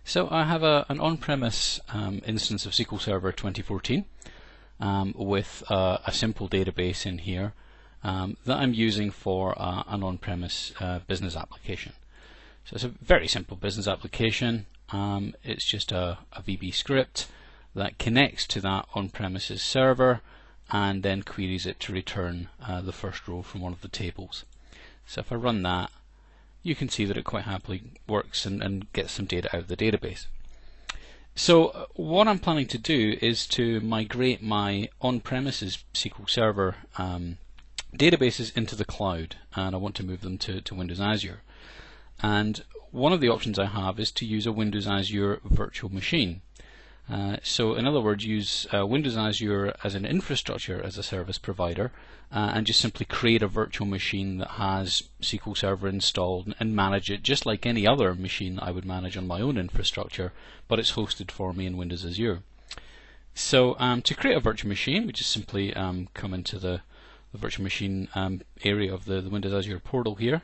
So I have an on-premise instance of SQL Server 2014 with a simple database in here that I'm using for an on-premise business application. So it's a very simple business application. It's just a VB script that connects to that on-premises server and then queries it to return the first row from one of the tables. So if I run that, you can see that it quite happily works and gets some data out of the database. So what I'm planning to do is to migrate my on-premises SQL Server databases into the cloud, and I want to move them to Windows Azure. And one of the options I have is to use a Windows Azure virtual machine. So in other words, use Windows Azure as an infrastructure as a service provider and just simply create a virtual machine that has SQL Server installed and manage it just like any other machine that I would manage on my own infrastructure, but it's hosted for me in Windows Azure. So to create a virtual machine, we just simply come into the virtual machine area of the Windows Azure portal here,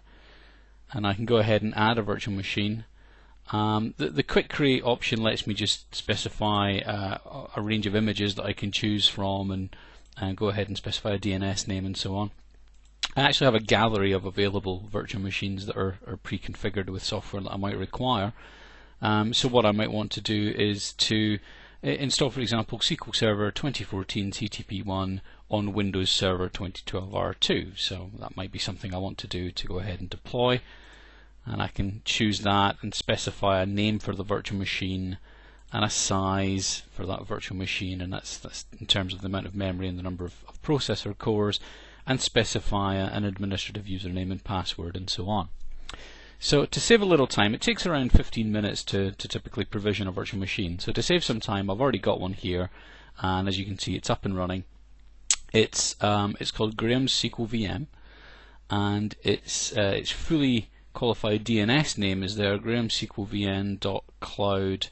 and I can go ahead and add a virtual machine. The quick create option lets me just specify a range of images that I can choose from and go ahead and specify a DNS name and so on. I actually have a gallery of available virtual machines that are pre-configured with software that I might require. So what I might want to do is to install, for example, SQL Server 2014 CTP1 on Windows Server 2012 R2. So that might be something I want to do to go ahead and deploy. And I can choose that and specify a name for the virtual machine and a size for that virtual machine, and that's in terms of the amount of memory and the number of processor cores, and specify an administrative username and password and so on. So to save a little time, it takes around 15 minutes to typically provision a virtual machine. So to save some time, I've already got one here, and as you can see, it's up and running. It's called AzureSQLVM, and its fully qualified DNS name is there, grahamsqlvm.cloud,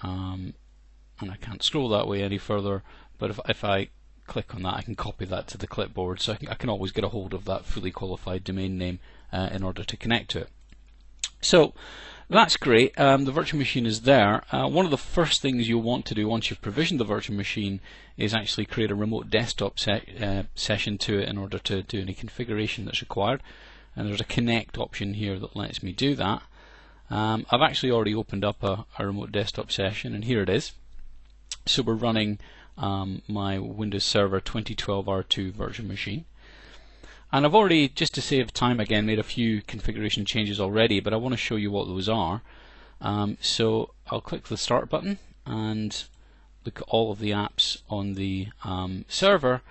and I can't scroll that way any further, but if I click on that, I can copy that to the clipboard, so I can always get a hold of that fully qualified domain name in order to connect to it. So that's great. The virtual machine is there. One of the first things you'll want to do once you've provisioned the virtual machine is actually create a remote desktop session to it in order to do any configuration that's required. And there's a connect option here that lets me do that. I've actually already opened up a remote desktop session, and here it is. So we're running my Windows Server 2012 R2 virtual machine. And I've already, just to save time again, made a few configuration changes already, but I want to show you what those are. So I'll click the Start button and look at all of the apps on the server.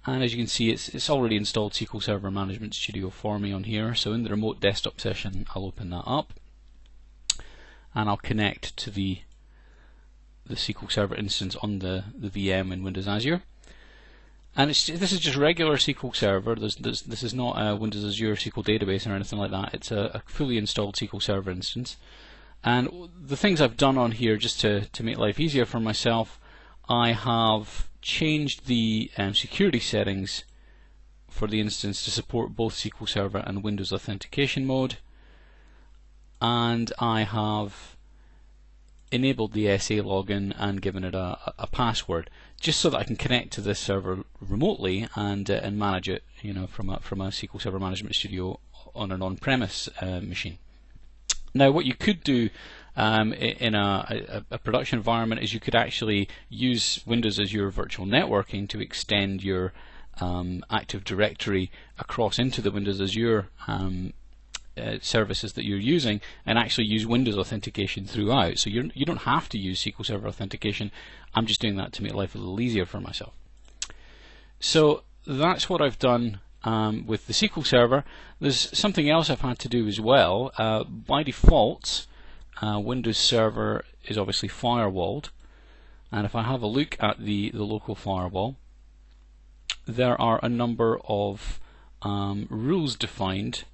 And as you can see, it's already installed SQL Server Management Studio for me on here. So in the remote desktop session, I'll open that up, and I'll connect to the SQL Server instance on the VM in Windows Azure. And this is just regular SQL Server. This is not a Windows Azure SQL database or anything like that. It's a fully installed SQL Server instance. And the things I've done on here, just to make life easier for myself, I have changed the security settings for the instance to support both SQL Server and Windows Authentication mode, and I have enabled the SA login and given it a password, just so that I can connect to this server remotely and manage it, from a SQL Server Management Studio on an on-premise machine. Now, what you could do in a production environment is you could actually use Windows Azure Virtual Networking to extend your Active Directory across into the Windows Azure services that you're using, and actually use Windows authentication throughout. So you don't have to use SQL Server authentication. I'm just doing that to make life a little easier for myself. So that's what I've done with the SQL Server. There's something else I've had to do as well. By default, Windows Server is obviously firewalled, and if I have a look at the local firewall, there are a number of rules defined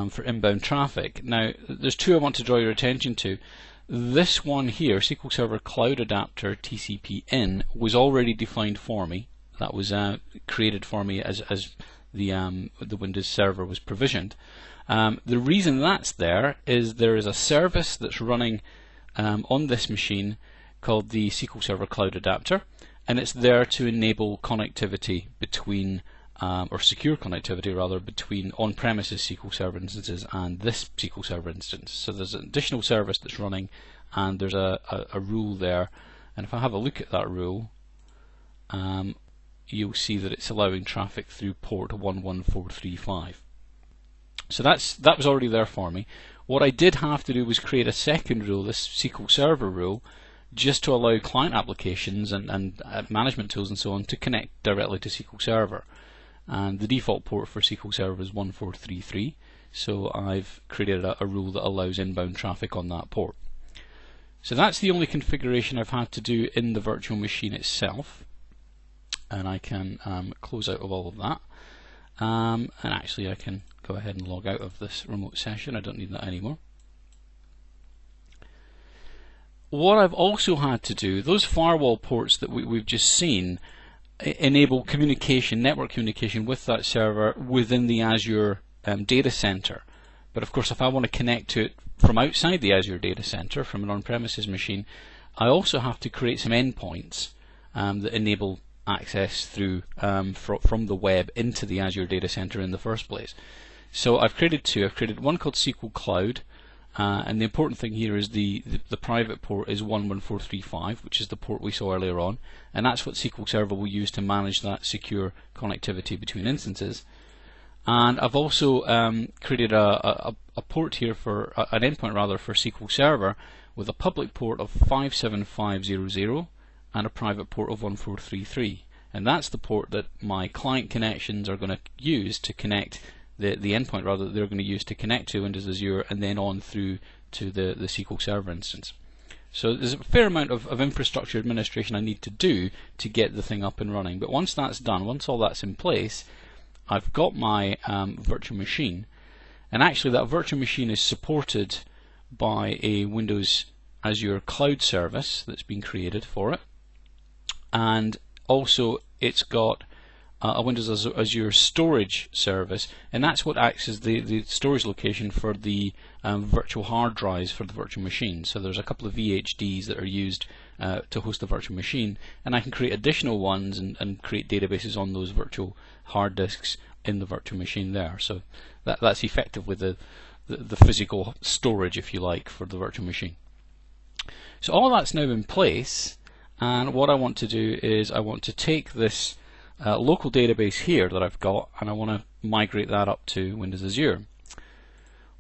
for inbound traffic. Now, there's two I want to draw your attention to. This one here, SQL Server Cloud Adapter TCP in, was already defined for me. That was created for me as the Windows Server was provisioned. The reason that's there is a service that's running on this machine called the SQL Server Cloud Adapter, and it's there to enable connectivity between, or secure connectivity rather, between on-premises SQL Server instances and this SQL Server instance. So there's an additional service that's running, and there's a rule there, and if I have a look at that rule, you'll see that it's allowing traffic through port 11435. So that was already there for me. What I did have to do was create a second rule, this SQL Server rule, just to allow client applications and management tools and so on to connect directly to SQL Server. And the default port for SQL Server is 1433, so I've created a rule that allows inbound traffic on that port. So that's the only configuration I've had to do in the virtual machine itself, and I can close out of all of that. And actually I can go ahead and log out of this remote session. I don't need that anymore. What I've also had to do, those firewall ports that we've just seen enable communication, network communication with that server within the Azure data center. But of course, if I want to connect to it from outside the Azure data center, from an on-premises machine, I also have to create some endpoints that enable access through from the web into the Azure data center in the first place. So I've created two. I've created one called SQL Cloud, and the important thing here is the private port is 11435, which is the port we saw earlier on, and that's what SQL Server will use to manage that secure connectivity between instances. And I've also created a port here for an endpoint rather for SQL Server with a public port of 57500 and a private port of 1433, and that's the port that my client connections are going to use to connect the endpoint rather that they're going to use to connect to Windows Azure and then on through to the SQL Server instance. So there's a fair amount of infrastructure administration I need to do to get the thing up and running, but once that's done, once all that's in place, I've got my virtual machine, and actually that virtual machine is supported by a Windows Azure cloud service that's been created for it, and also it's got a Windows Azure storage service, and that's what acts as the storage location for the virtual hard drives for the virtual machine. So there's a couple of VHDs that are used to host the virtual machine, and I can create additional ones and create databases on those virtual hard disks in the virtual machine there. So that's effectively the physical storage, if you like, for the virtual machine. So all that's now in place, and what I want to do is I want to take this local database here that I've got, and I want to migrate that up to Windows Azure.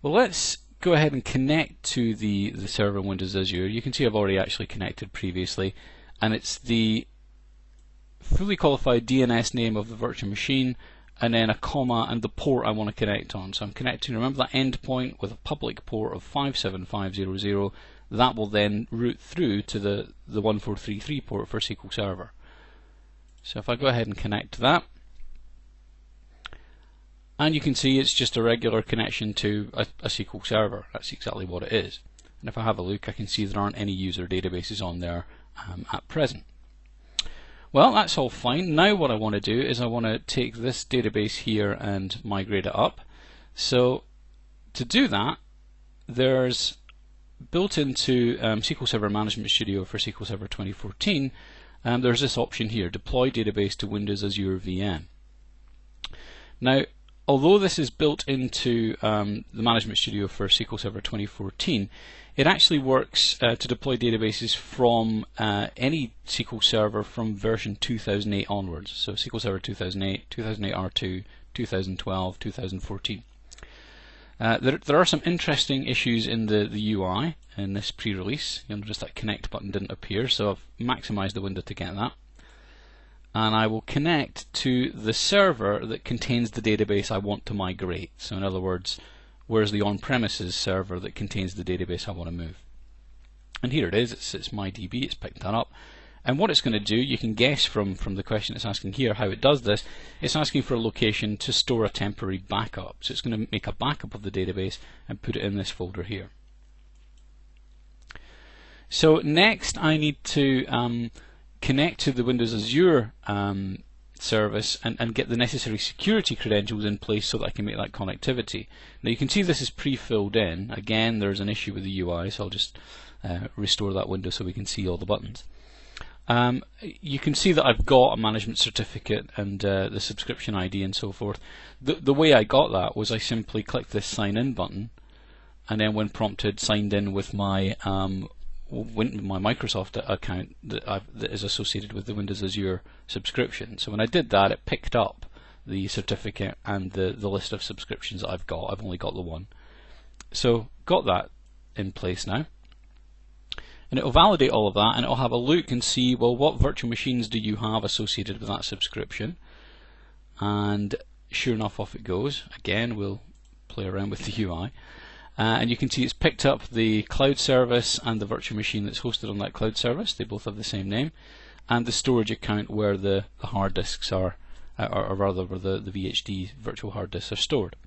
Well, let's go ahead and connect to the server in Windows Azure. You can see I've already actually connected previously, and it's the fully qualified DNS name of the virtual machine, and then a comma and the port I want to connect on. So I'm connecting, remember that endpoint with a public port of 57500. That will then route through to the 1433 port for SQL Server. So if I go ahead and connect to that, and you can see it's just a regular connection to a SQL Server. That's exactly what it is. And if I have a look, I can see there aren't any user databases on there at present. Well, that's all fine. Now what I want to do is I want to take this database here and migrate it up. So to do that, there's built into SQL Server Management Studio for SQL Server 2014, there's this option here, Deploy Database to Windows Azure VM. Now, although this is built into the Management Studio for SQL Server 2014, it actually works to deploy databases from any SQL Server from version 2008 onwards. So SQL Server 2008, 2008 R2, 2012, 2014. There are some interesting issues in the UI in this pre-release. You'll notice that connect button didn't appear, so I've maximized the window to get that. And I will connect to the server that contains the database I want to migrate. So in other words, where's the on-premises server that contains the database I want to move? And here it is, it's MyDB, it's picked that up. And what it's going to do, you can guess from the question it's asking here how it does this. It's asking for a location to store a temporary backup. So it's going to make a backup of the database and put it in this folder here. So next I need to connect to the Windows Azure service and get the necessary security credentials in place so that I can make that connectivity. Now you can see this is pre-filled in. Again, there's an issue with the UI, so I'll just restore that window so we can see all the buttons. You can see that I've got a management certificate and the subscription ID and so forth. The way I got that was I simply clicked this sign in button, and then when prompted signed in with my Microsoft account that is associated with the Windows Azure subscription. So when I did that, it picked up the certificate and the list of subscriptions that I've got. I've only got the one. So got that in place now. And it will validate all of that, and it will have a look and see, well, what virtual machines do you have associated with that subscription? And sure enough, off it goes. Again, we'll play around with the UI. And you can see it's picked up the cloud service and the virtual machine that's hosted on that cloud service. They both have the same name. And the storage account where the hard disks are, or rather where the VHD virtual hard disks are stored.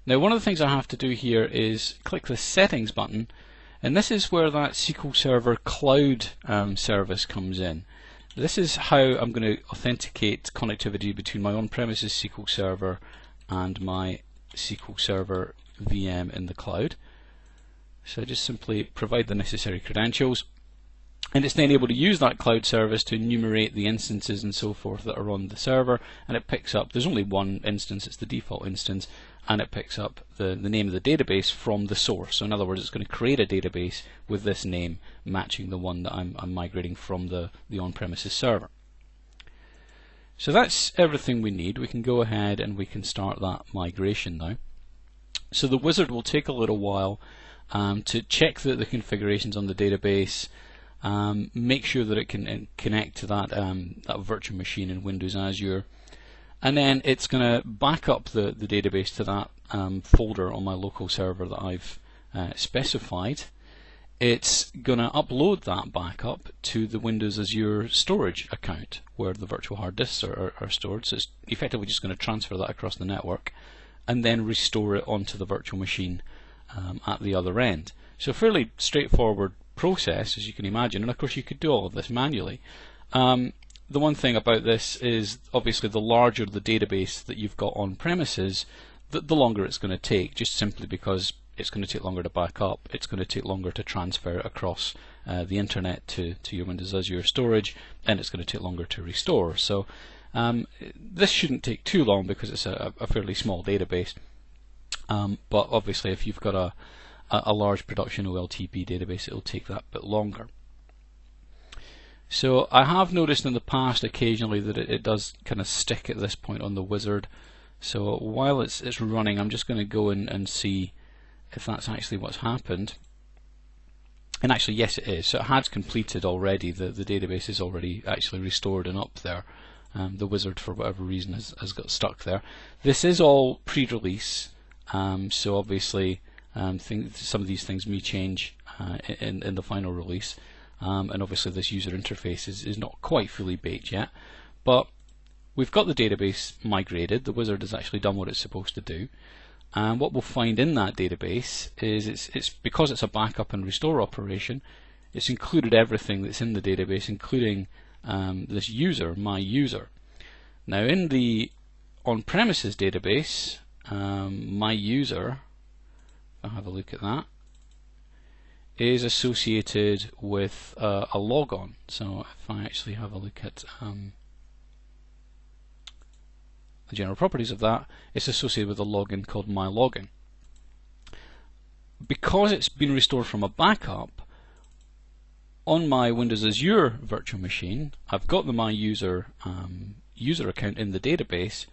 Now, one of the things I have to do here is click the settings button, and this is where that SQL Server cloud service comes in. This is how I'm going to authenticate connectivity between my on-premises SQL Server and my SQL Server VM in the cloud. So I just simply provide the necessary credentials, and it's then able to use that cloud service to enumerate the instances and so forth that are on the server, and it picks up, there's only one instance, it's the default instance, and it picks up the name of the database from the source. So in other words, it's going to create a database with this name matching the one that I'm migrating from the on-premises server. So that's everything we need. We can go ahead and we can start that migration now. So the wizard will take a little while to check the configurations on the database, make sure that it can connect to that virtual machine in Windows Azure, and then it's going to back up the database to that folder on my local server that I've specified. It's going to upload that backup to the Windows Azure storage account where the virtual hard disks are stored. So it's effectively just going to transfer that across the network and then restore it onto the virtual machine at the other end. So a fairly straightforward process, as you can imagine, and of course you could do all of this manually. The one thing about this is obviously the larger the database that you've got on premises, the longer it's going to take, just simply because it's going to take longer to back up, it's going to take longer to transfer it across the internet to your Windows Azure storage, and it's going to take longer to restore. So this shouldn't take too long because it's a fairly small database, but obviously if you've got a large production OLTP database, it'll take that bit longer. So I have noticed in the past occasionally that it does kind of stick at this point on the wizard. So while it's running, I'm just going to go in and see if that's actually what's happened. And actually, yes, it is. So it has completed already. The database is already actually restored and up there. The wizard, for whatever reason, has got stuck there. This is all pre-release, so obviously some of these things may change in the final release. And obviously this user interface is not quite fully baked yet, but we've got the database migrated. The wizard has actually done what it's supposed to do, and what we'll find in that database is it's because it's a backup and restore operation, it's included everything that's in the database, including this user, my user. Now in the on-premises database, my user, I'll have a look at that, is associated with a logon. So if I actually have a look at the general properties of that, it's associated with a login called myLogin. Because it's been restored from a backup, on my Windows Azure virtual machine, I've got the my user account in the database,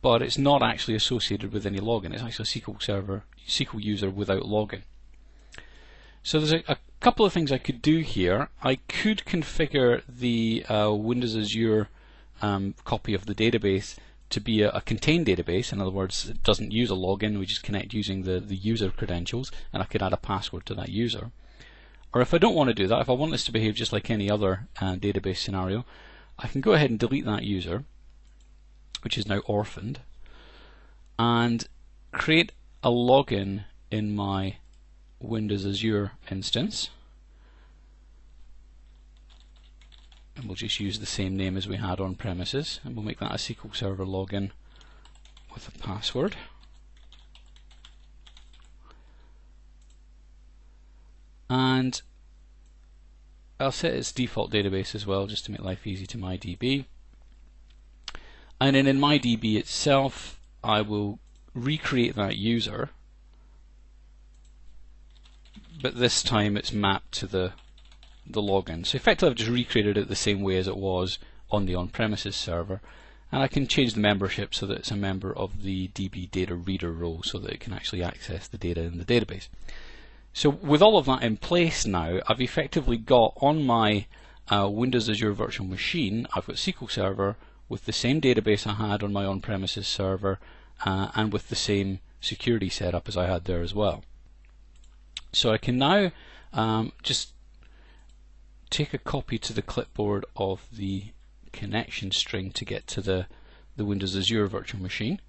but it's not actually associated with any login. It's actually a SQL user without login. So there's a couple of things I could do here. I could configure the Windows Azure copy of the database to be a contained database. In other words, it doesn't use a login, we just connect using the user credentials, and I could add a password to that user. Or if I don't want to do that, if I want this to behave just like any other database scenario, I can go ahead and delete that user, which is now orphaned, and create a login in my Windows Azure instance. and we'll just use the same name as we had on premises, and we'll make that a SQL Server login with a password. And I'll set its default database as well, just to make life easy, to MyDB. And then in MyDB itself, I will recreate that user, but this time it's mapped to the login. So effectively I've just recreated it the same way as it was on the on-premises server, and I can change the membership so that it's a member of the DB data reader role so that it can actually access the data in the database. So with all of that in place now, I've effectively got on my Windows Azure virtual machine, I've got SQL Server with the same database I had on my on-premises server and with the same security setup as I had there as well. So I can now just take a copy to the clipboard of the connection string to get to the Windows Azure virtual machine,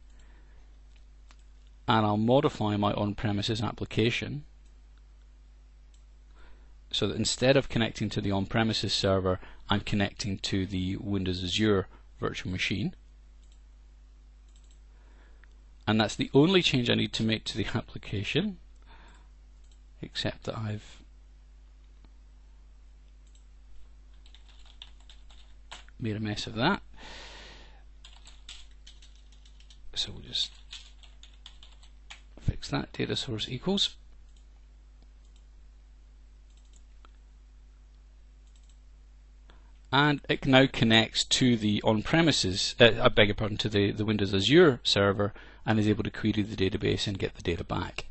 and I'll modify my on-premises application so that instead of connecting to the on-premises server, I'm connecting to the Windows Azure virtual machine. And that's the only change I need to make to the application, except that I've made a mess of that. So we'll just fix that. Data source equals. And it now connects to the on-premises, I beg your pardon, to the Windows Azure server, and is able to query the database and get the data back.